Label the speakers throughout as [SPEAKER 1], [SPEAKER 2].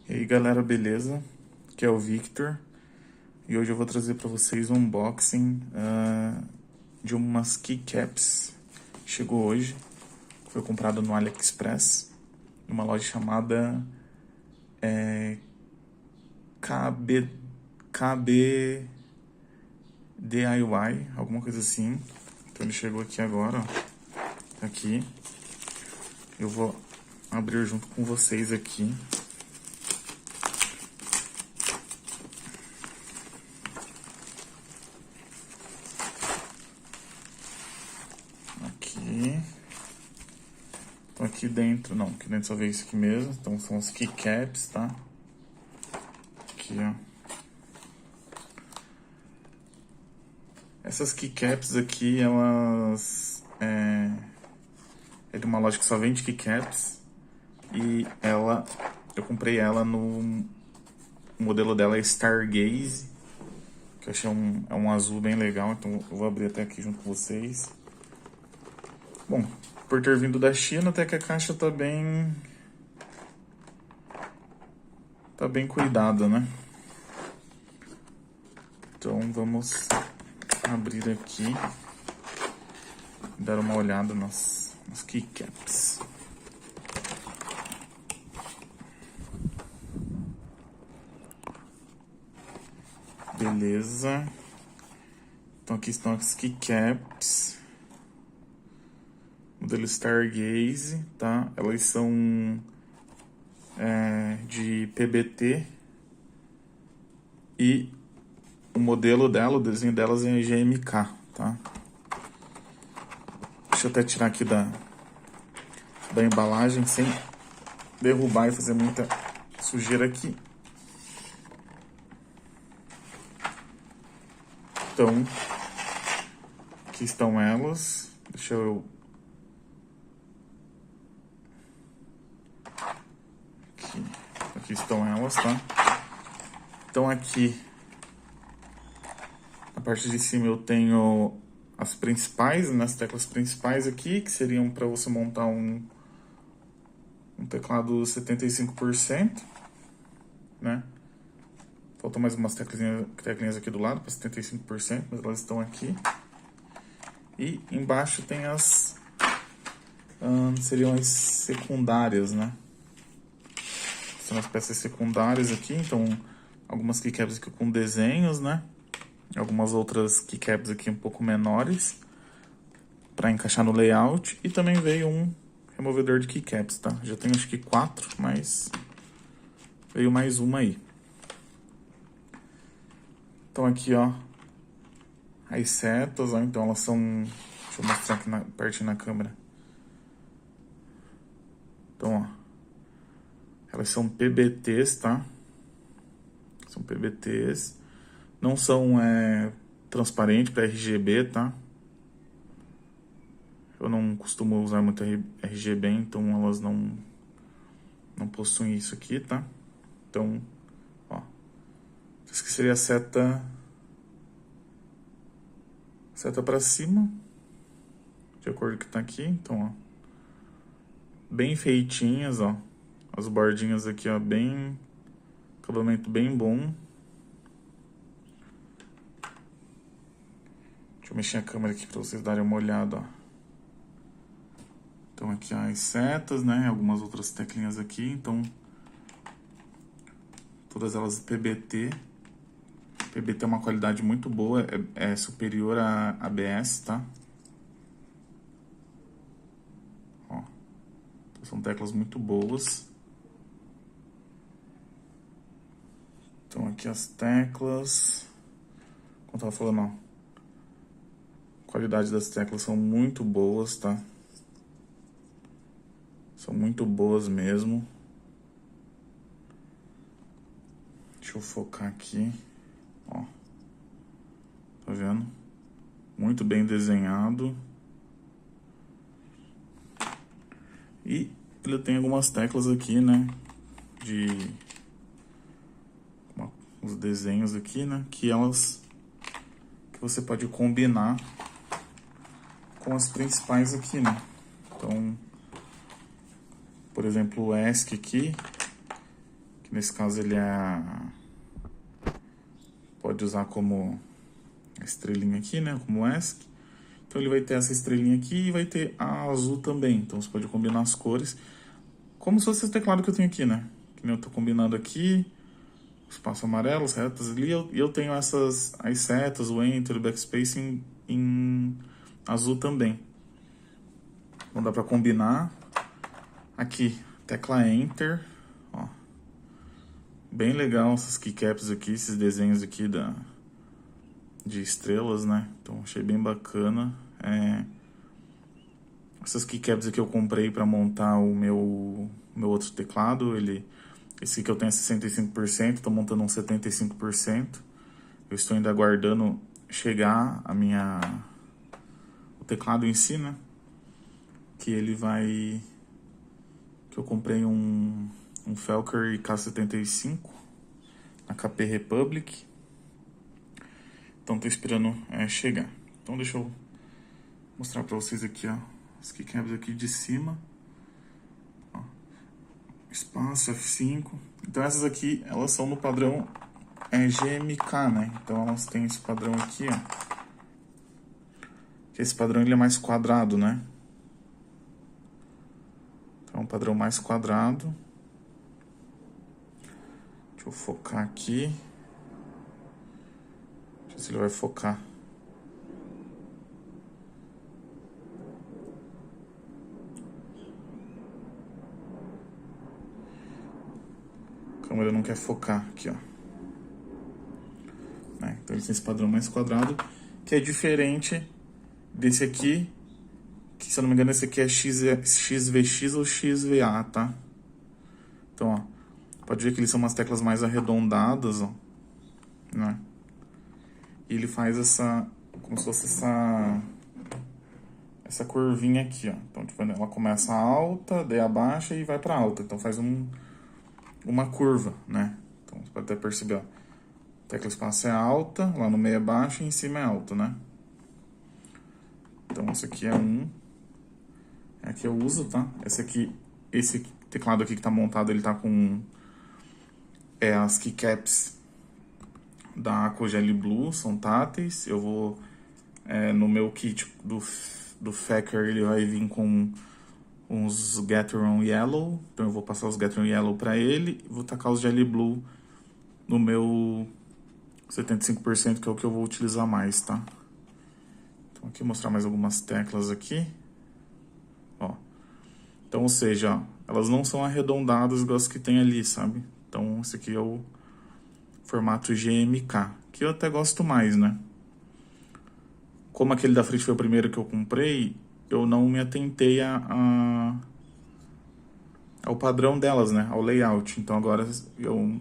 [SPEAKER 1] E aí galera, beleza? Aqui é o Victor e hoje eu vou trazer para vocês um unboxing de umas keycaps. Chegou hoje, foi comprado no AliExpress, numa loja chamada KB DIY, alguma coisa assim. Então ele chegou aqui agora, ó. Tá aqui. Eu vou abrir junto com vocês aqui. Então aqui dentro só veio isso aqui mesmo. Então são os keycaps, tá? Aqui, ó. Essas keycaps aqui, elas é de uma loja que só vende keycaps. E eu comprei ela no... O modelo dela é Stargaze, que eu achei um azul bem legal. Então eu vou abrir até aqui junto com vocês. Bom, por ter vindo da China, até que a caixa tá bem cuidada, né? Então vamos abrir aqui e dar uma olhada nas keycaps. Beleza. Então aqui estão as keycaps. Modelo Stargaze, tá? Elas são de PBT e o modelo dela, o desenho delas é GMK, tá? Deixa eu até tirar aqui da embalagem sem derrubar e fazer muita sujeira aqui. Então, aqui estão elas. Deixa eu... Aqui estão elas, tá? Então aqui, na parte de cima eu tenho as principais, né, as teclas principais aqui, que seriam para você montar um teclado 75%, né? Faltam mais umas teclinhas aqui do lado para 75%, mas elas estão aqui. E embaixo tem as... seriam as secundárias, né? São as peças secundárias aqui, então algumas keycaps aqui com desenhos, né? Algumas outras keycaps aqui um pouco menores para encaixar no layout. E também veio um removedor de keycaps, tá? Já tenho acho que 4, mas veio mais uma aí. Então aqui, ó, as setas, ó, então elas são... Deixa eu mostrar aqui pertinho na câmera. Então, ó, elas são PBTs, tá? São PBTs. Não são transparentes para RGB, tá? Eu não costumo usar muito RGB, então elas não possuem isso aqui, tá? Então, ó. Isso aqui seria a seta para cima, de acordo com o que tá aqui. Então, ó, bem feitinhas, ó. As bordinhas aqui, ó, bem... Acabamento bem bom. Deixa eu mexer a câmera aqui para vocês darem uma olhada, ó. Então aqui, ó, as setas, né? Algumas outras teclinhas aqui. Então, todas elas PBT. PBT é uma qualidade muito boa, é superior a ABS, tá? Ó, então são teclas muito boas. Então aqui as teclas, como eu tava falando, ó, a qualidade das teclas são muito boas, tá? São muito boas mesmo. Deixa eu focar aqui, ó, tá vendo? Muito bem desenhado. E ele tem algumas teclas aqui, né, os desenhos aqui, né, que você pode combinar com as principais aqui, né. Então, por exemplo, o ESC aqui, que Nesse caso ele pode usar como a estrelinha aqui, né? Como ESC. Então ele vai ter essa estrelinha aqui e vai ter a azul também. Então você pode combinar as cores. Como se fosse esse teclado que eu tenho aqui, né? Que nem eu tô combinando aqui. Espaço amarelo, as retas ali. E eu tenho as setas, o Enter, o Backspace em azul também. Então dá pra combinar. Aqui, tecla Enter. Ó. Bem legal essas keycaps aqui, esses desenhos aqui de estrelas, né? Então achei bem bacana. Essas keycaps aqui eu comprei para montar o meu outro teclado. Esse aqui eu tenho 65%, estou montando um 75%. Eu estou ainda aguardando chegar o teclado em si, né? Que eu comprei um Felker K75 na KP Republic. Então tô esperando chegar. Então deixa eu mostrar para vocês aqui, ó, as keycaps aqui de cima. Ó, espaço F5. Então essas aqui, elas são no padrão GMK, né? Então elas têm esse padrão aqui, ó. Que esse padrão ele é mais quadrado, né? Então é um padrão mais quadrado. Deixa eu focar aqui. Deixa eu ver se ele vai focar. A câmera não quer focar aqui, ó. Né? Então ele tem esse padrão mais quadrado, que é diferente desse aqui, que se eu não me engano esse aqui é XVX ou XVA, tá? Então, ó, pode ver que eles são umas teclas mais arredondadas, ó, né? E ele faz como se fosse essa curvinha aqui, ó. Então, tipo, ela começa alta, daí abaixa e vai pra alta. Então faz uma curva, né? Então você pode até perceber, ó. A tecla espaço é alta, lá no meio é baixa e em cima é alta, né? Então esse aqui é que eu uso, tá? Esse teclado aqui que tá montado, ele tá com as keycaps da Aqua Jelly Blue, são táteis. Eu vou, no meu kit do Fecker, ele vai vir com uns Gateron Yellow. Então eu vou passar os Gateron Yellow pra ele e vou tacar os Jelly Blue no meu 75%, que é o que eu vou utilizar mais, tá? Então aqui mostrar mais algumas teclas aqui. Ó. Então, ou seja, ó, elas não são arredondadas igual as que tem ali, sabe? Então esse aqui é o formato GMK, que eu até gosto mais, né? Como aquele da frente foi o primeiro que eu comprei, eu não me atentei ao padrão delas, né? Ao layout. Então agora eu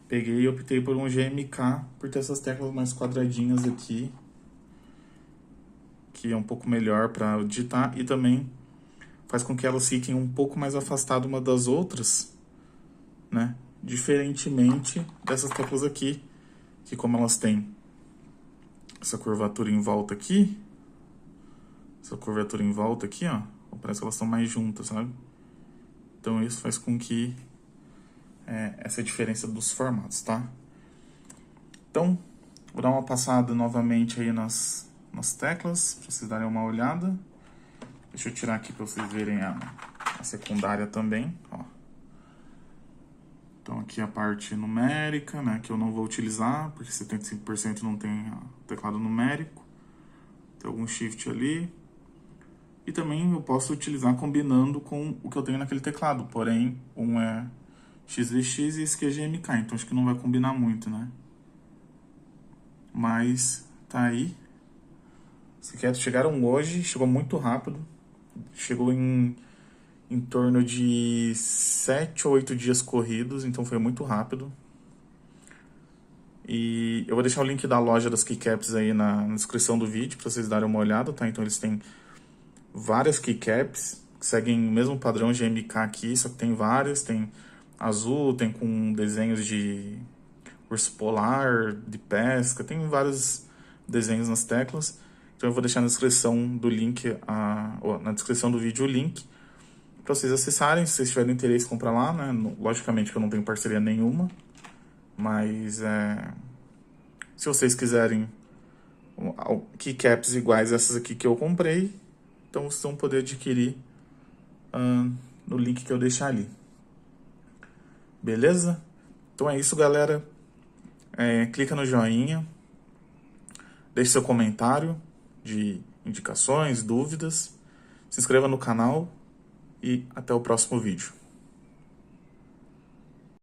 [SPEAKER 1] peguei e optei por um GMK, por ter essas teclas mais quadradinhas aqui, que é um pouco melhor para digitar e também faz com que elas fiquem um pouco mais afastadas uma das outras, né? Diferentemente dessas teclas aqui, que como elas têm essa curvatura em volta aqui, ó, parece que elas estão mais juntas, sabe? Então isso faz com que essa diferença dos formatos, tá? Então, vou dar uma passada novamente aí nas teclas, para vocês darem uma olhada. Deixa eu tirar aqui para vocês verem a secundária também, ó. Então aqui a parte numérica, né, que eu não vou utilizar, porque 75% não tem teclado numérico. Tem algum shift ali. E também eu posso utilizar combinando com o que eu tenho naquele teclado, porém um é XVX e esse aqui é GMK, então acho que não vai combinar muito, né? Mas tá aí. Os keycaps chegaram hoje, chegou muito rápido. Chegou em torno de 7 ou 8 dias corridos, então foi muito rápido. E eu vou deixar o link da loja das keycaps aí na descrição do vídeo para vocês darem uma olhada, tá? Então eles têm várias keycaps que seguem o mesmo padrão GMK aqui, só que tem várias, tem azul, tem com desenhos de urso polar, de pesca, tem vários desenhos nas teclas. Então eu vou deixar na descrição do link, na descrição do vídeo o link para vocês acessarem, se vocês tiverem interesse em comprar lá, né? Logicamente que eu não tenho parceria nenhuma, mas se vocês quiserem keycaps iguais a essas aqui que eu comprei, então vocês vão poder adquirir no link que eu deixar ali. Beleza? Então é isso, galera. Clica no joinha, deixe seu comentário de indicações, dúvidas, se inscreva no canal e até o próximo vídeo.